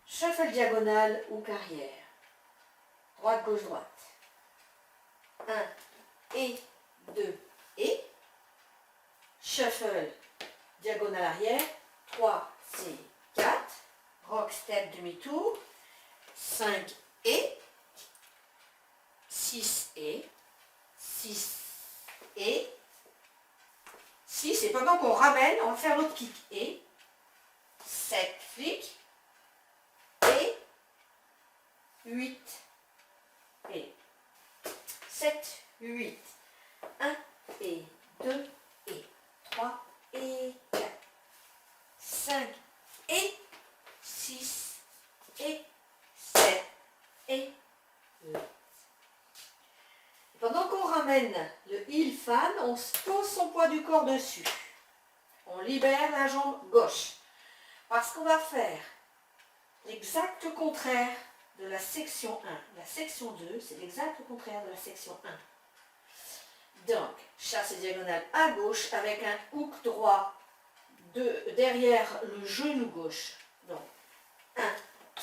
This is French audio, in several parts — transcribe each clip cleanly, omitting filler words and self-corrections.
Shuffle diagonale ou carrière. Droite, gauche, droite. 1 et 2 et. Shuffle diagonale arrière. 3, c'est 4. Rock step demi-tour. 5 et. 6 et. 6 et. 6 et pendant qu'on ramène, on va faire l'autre kick et. 7 flic. Et 8 et 7, 8, 1 et 2 et 3 et 4, 5 et 6 et 7 et 8. Pendant qu'on ramène le heel fan, on pose son poids du corps dessus. On libère la jambe gauche. Parce qu'on va faire l'exact contraire de la section 1. La section 2, c'est l'exact contraire de la section 1. Donc, chasse diagonale à gauche avec un hook droit derrière le genou gauche. Donc, 1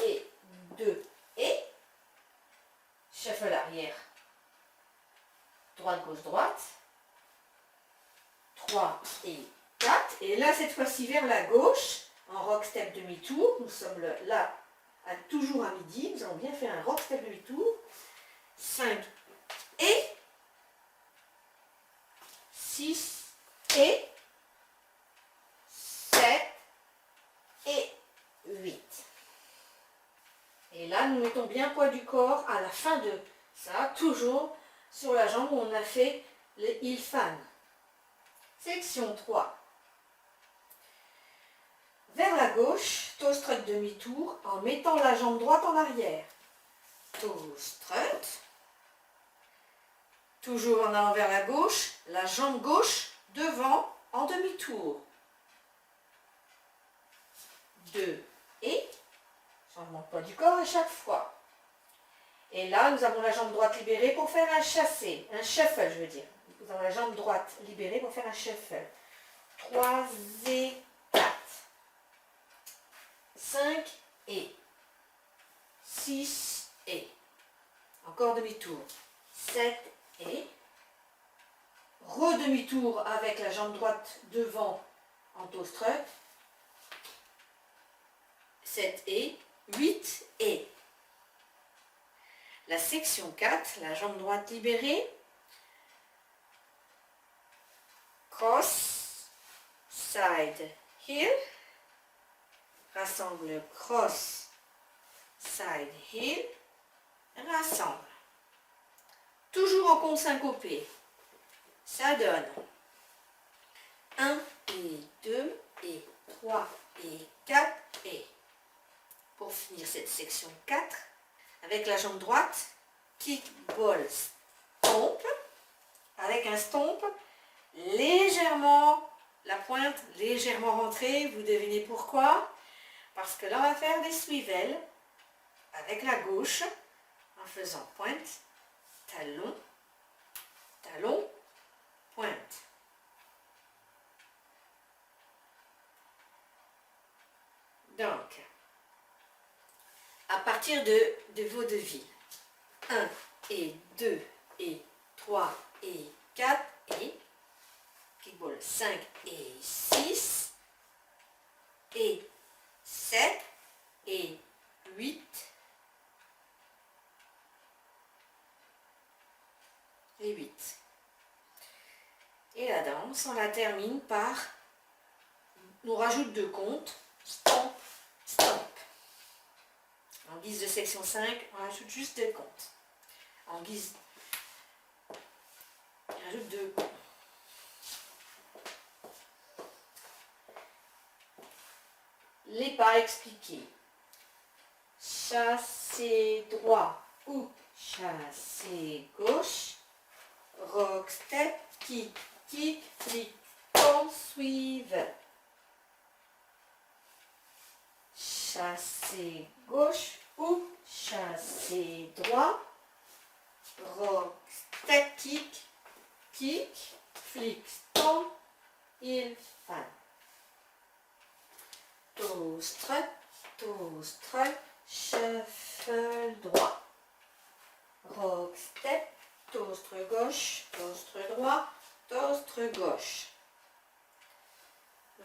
et 2 et. Shuffle arrière. Droite, gauche, droite. 3 et 4. Et là, cette fois-ci, vers la gauche. En rock step demi-tour, nous sommes là toujours à midi, nous allons bien faire un rock step demi-tour. 5 et 6 et 7 et 8. Et là, nous mettons bien poids du corps à la fin de ça, toujours sur la jambe où on a fait le heel fan. Section 3. Vers la gauche, toe strut demi-tour en mettant la jambe droite en arrière. Toe strut. Toujours en allant vers la gauche, la jambe gauche devant en demi-tour. 2 et. Changement de poids du corps à chaque fois. Et là, nous avons la jambe droite libérée pour faire un chassé. Un shuffle, je veux dire. Nous avons la jambe droite libérée pour faire un shuffle. 3 et 4. 5 et 6 et encore demi-tour 7 et redemi-tour avec la jambe droite devant en toe strut 7 et 8 et la section 4, la jambe droite libérée, cross side heel, rassemble cross, side, heel, rassemble. Toujours en compte syncopé. Ça donne 1 et 2 et 3 et 4 et. Pour finir cette section 4, avec la jambe droite, kick, ball, stomp, avec un stomp légèrement, la pointe légèrement rentrée, vous devinez pourquoi? Parce que là, on va faire des swivels avec la gauche en faisant pointe, talon, talon, pointe. Donc, à partir de vos devis, 1 et 2 et 3 et 4 et kickball 5 et 6 et 7 et 8 et 8. Et la danse, on la termine par, nous rajoute 2 comptes, stomp, stomp. En guise de section 5, on rajoute juste 2 comptes. En guise, on rajoute 2 comptes. Les pas expliqués. Chassé droit ou chassé gauche. Rock step, kick, kick, flick, on suivre. Chassé gauche ou chassé droit. Rock step, kick, kick, flick, stomp, heel fan. Toe strut, shuffle droit, rock step, tostre gauche, tostre droit, tostre gauche.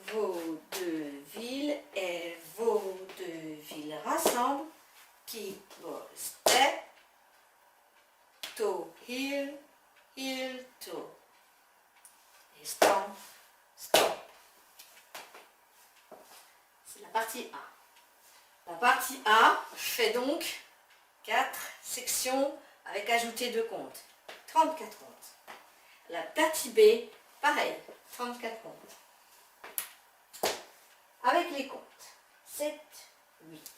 Vaudeville et vaudeville rassemble, kick, ball, step, toe, heel, heel, toe. Et stomp, stomp. C'est la partie A. La partie A fait donc 4 sections avec ajouté 2 comptes. 34 comptes. La partie B, pareil, 34 comptes. Avec les comptes 7, 8,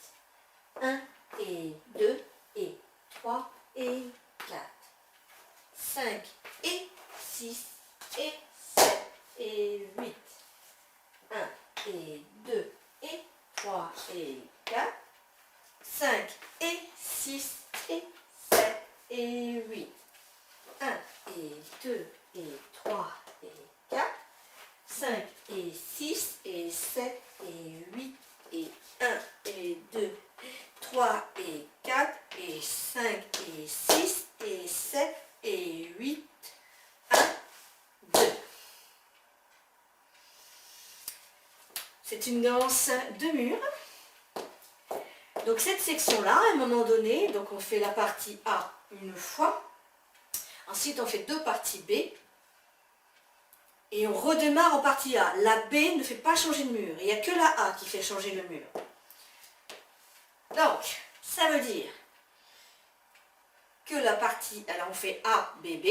1 et 2 et 3 et 4, 5 et 6 et 7 et 8, 1 et 2 et 3 et 4, 5 et 6 et 7 et 8, 1 et 2 et 3 et 4, 5 et 6 et 7 et 8 et 1 et 2, 3 et 4 et 5 et 6 et 7 et 8, 1, 2. C'est une danse de mur. Donc cette section-là, à un moment donné, donc on fait la partie A une fois. Ensuite on fait 2 parties B. Et on redémarre en partie A. La B ne fait pas changer de mur. Il n'y a que la A qui fait changer le mur. Donc, ça veut dire que la partie, alors on fait A, B, B.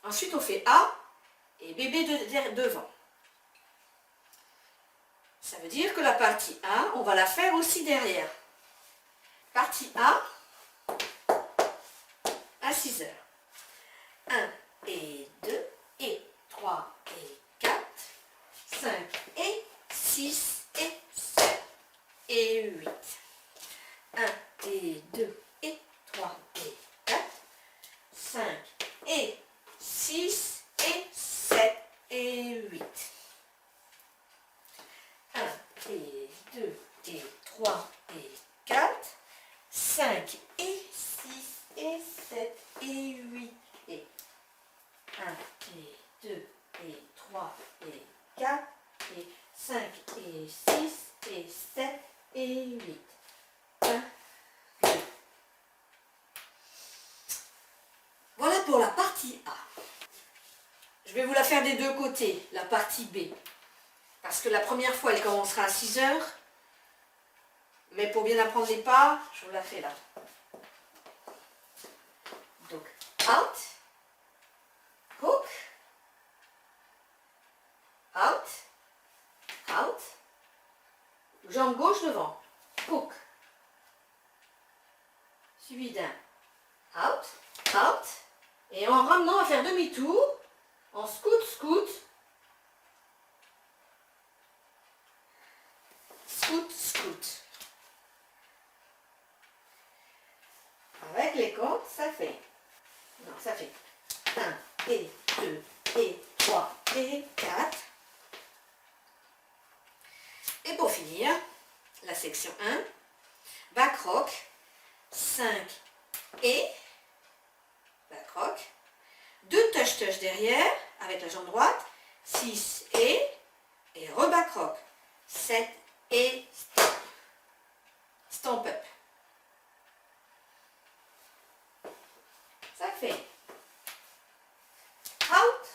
Ensuite, on fait A et BB devant. Ça veut dire que la partie A, on va la faire aussi derrière. Partie A, à 6 heures. 1 et 2 et 3 et 4, 5 et 6 et 7 et 8. 1 et 2 et 3 et 4, 5 et 6 et 7 et 8. 1 et 2 et 3 et 4, 5 et 6 et 7 et 8 et 1 et 2 et 3 et 4 et 5 et 6 et 7 et 8. 1, 2. Voilà pour la partie A. Je vais vous la faire des deux côtés, la partie B. Parce que la première fois, elle commencera à 6 heures. Mais pour bien apprendre les pas, je vous la fais là. Donc, out, hook, out, out, jambe gauche devant, hook, suivi d'un out, out, et en ramenant à faire demi-tour, en scoot, scoot, scoot, scoot. Avec les comptes, ça fait, non, ça fait 1 et 2 et 3 et 4. Et pour finir, la section 1, back rock, 5 et back rock, 2 touch-touch derrière avec la jambe droite, 6 et re-back rock, 7 et stomp. Stomp up. Ça fait out,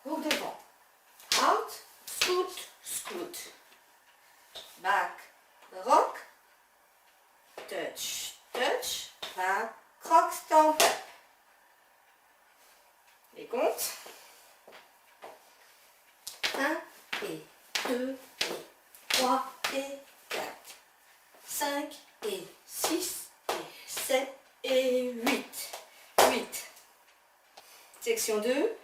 hook devant, out, scoot, scoot, back, rock, touch, touch, back, rock, stomp up. Les comptes. 1 et 2 et 3 et 4, 5 et 6 et 7 et 8. 8. Section 2,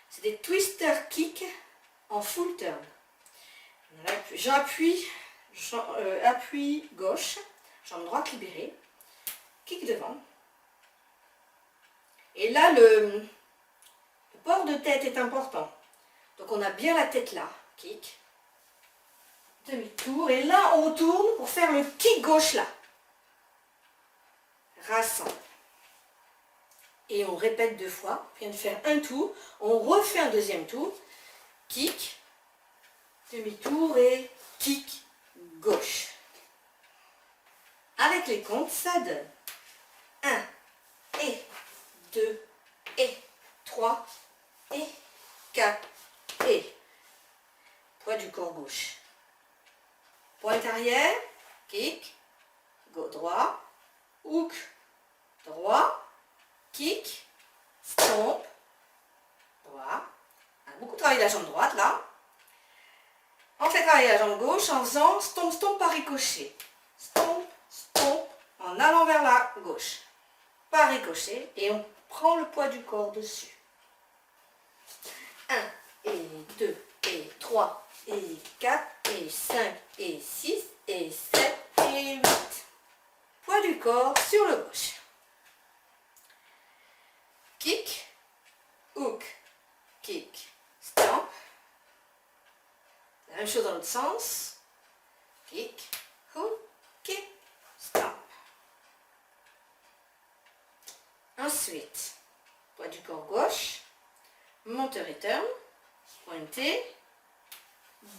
c'est des twister kicks en full turn. J'appuie, appui gauche, jambe droite libérée, kick devant. Et là, le port de tête est important. Donc on a bien la tête là, kick, demi-tour, et là on tourne pour faire le kick gauche là. Rassemble. Et on répète 2 fois, on vient de faire un tour, on refait un deuxième tour, kick, demi-tour et kick gauche. Avec les comptes, ça donne 1 et 2 et 3 et 4 et poids du corps gauche. Pointe arrière, kick, go droit, hook, droit, kick, stomp, droit. On a beaucoup travaillé la jambe droite là. On fait travailler la jambe gauche en faisant stomp, stomp par ricochet. Stomp, stomp, en allant vers la gauche. Par ricochet, et on prend le poids du corps dessus. 1 et 2 et 3 et 4 et 5 et 6 et 7 et 8. Poids du corps sur le gauche. Kick, hook, kick, stomp. La même chose dans l'autre sens. Kick, hook, kick, stomp. Ensuite, poids du corps gauche, monte-return, pointé,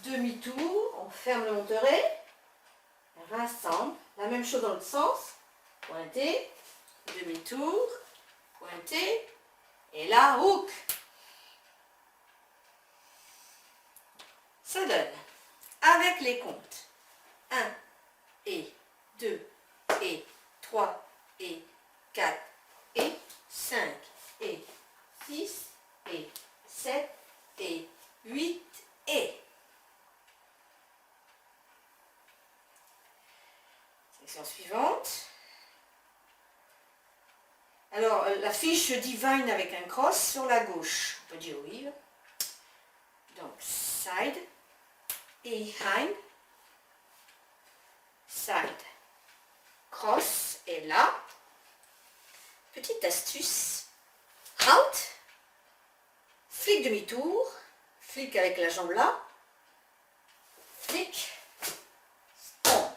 demi-tour, on ferme le monteré, rassemble, la même chose dans l'autre sens, pointé, demi-tour, pointé, et là, hook. Ça donne, avec les comptes, 1 et 2 et 3 et 4 et 5 et 6 et 7 et 8 et. Section suivante. Alors, la fiche divine avec un cross sur la gauche. On peut dire oui. Donc, side et hind. Side. Cross est là. Petite astuce. Out. Flick demi-tour. Flick avec la jambe là. Flick. Stomp.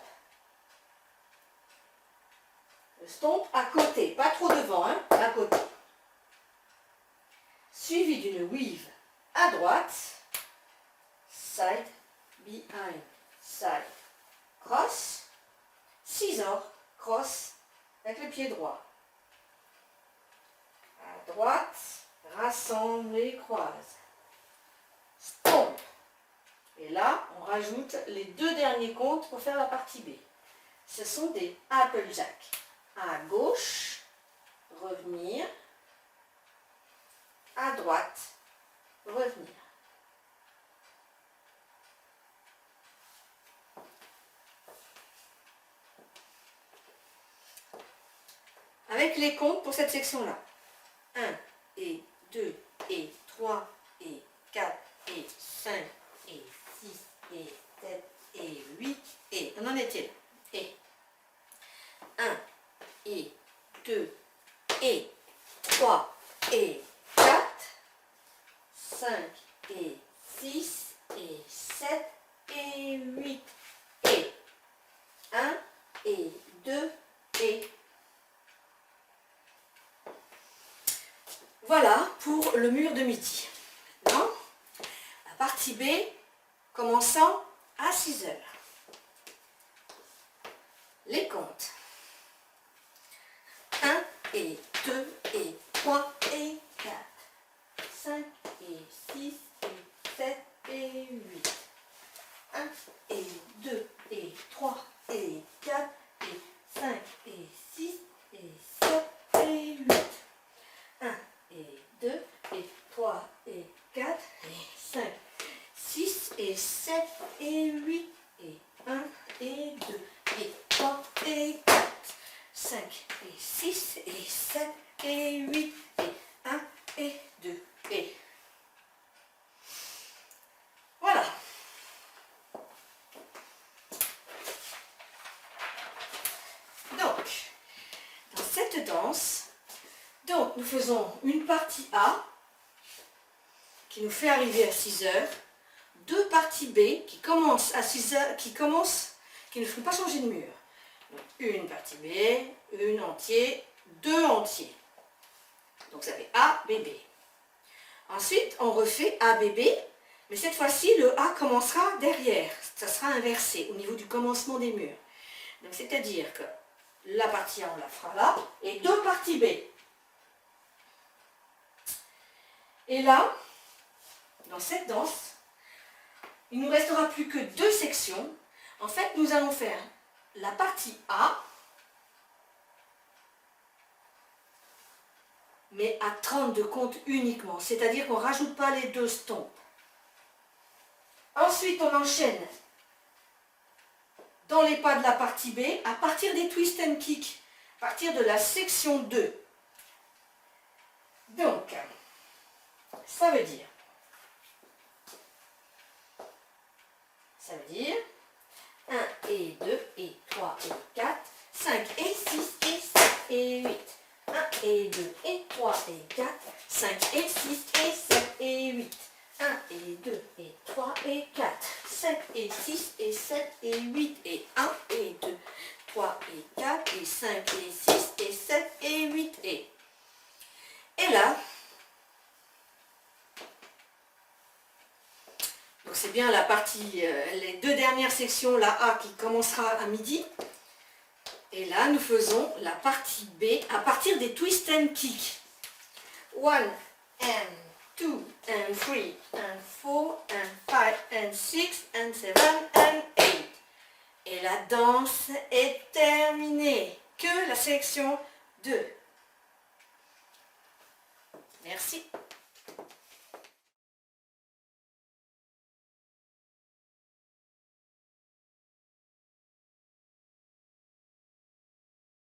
Le stomp à côté, pas trop devant, hein, à côté. Suivi d'une weave à droite. Side, behind, side. Cross. Scissor, cross avec le pied droit. À droite, rassemble et croise. Stomp. Et là, on rajoute les 2 derniers comptes pour faire la partie B. Ce sont des Applejack. À gauche, revenir. À droite, revenir. Avec les comptes pour cette section-là. 1 et 2 et 3 et 4 et 5 et 6 et 7 et 8 et. On en était là. Et 1 et 2 et 3 et 4, 5 et 6 et 7 et 8 et 1 et 2 et. Voilà pour le mur de midi. Maintenant, la partie B, commençant à 6 heures. Les comptes. 1 et 2 et 3 et 4, 5 et 6 et 7 et 8. 1 et 2 et 3 et 4 et 5 et 6 et 7 et 8. 1 et 2 et 3 et 4 et 5, 6 et 7 et 8 et 1 et 2 et 3 et 4, 5 et 6 et 7 et 8 et 1 et 2 et. Voilà. Donc, dans cette danse, nous faisons une partie A qui nous fait arriver à 6 heures, deux parties B qui commencent qui ne font pas changer de mur. Donc, une partie B, une entier, deux entiers. Donc ça fait A, B, B. Ensuite, on refait A, B, B, mais cette fois-ci, le A commencera derrière. Ça sera inversé au niveau du commencement des murs. Donc c'est-à-dire que la partie A, on la fera là, et deux parties B. Et là, dans cette danse, il ne nous restera plus que deux sections. En fait, nous allons faire la partie A, mais à 32 comptes uniquement, c'est-à-dire qu'on ne rajoute pas les deux stompes. Ensuite, on enchaîne dans les pas de la partie B, à partir des twist and kick, à partir de la section 2. Donc, ça veut dire 1 et 2 et 3 et 4, 5 et 6 et 7 et 8. 1 et 2 et 3 et 4, 5 et 6 et 7 et 8. 1 et 2 et 3 et 4, 5 et 6 et 7 et 8 et 1 et 2, 3 et 4 et 5 et 6 et 7 et 8 et là, donc c'est bien la partie, les deux dernières sections, la A qui commencera à midi. Et là, nous faisons la partie B à partir des twist and kick. 1 and 2 and 3 and 4 and 5 and 6 and 7 and 8. Et la danse est terminée. Que la section 2. Merci.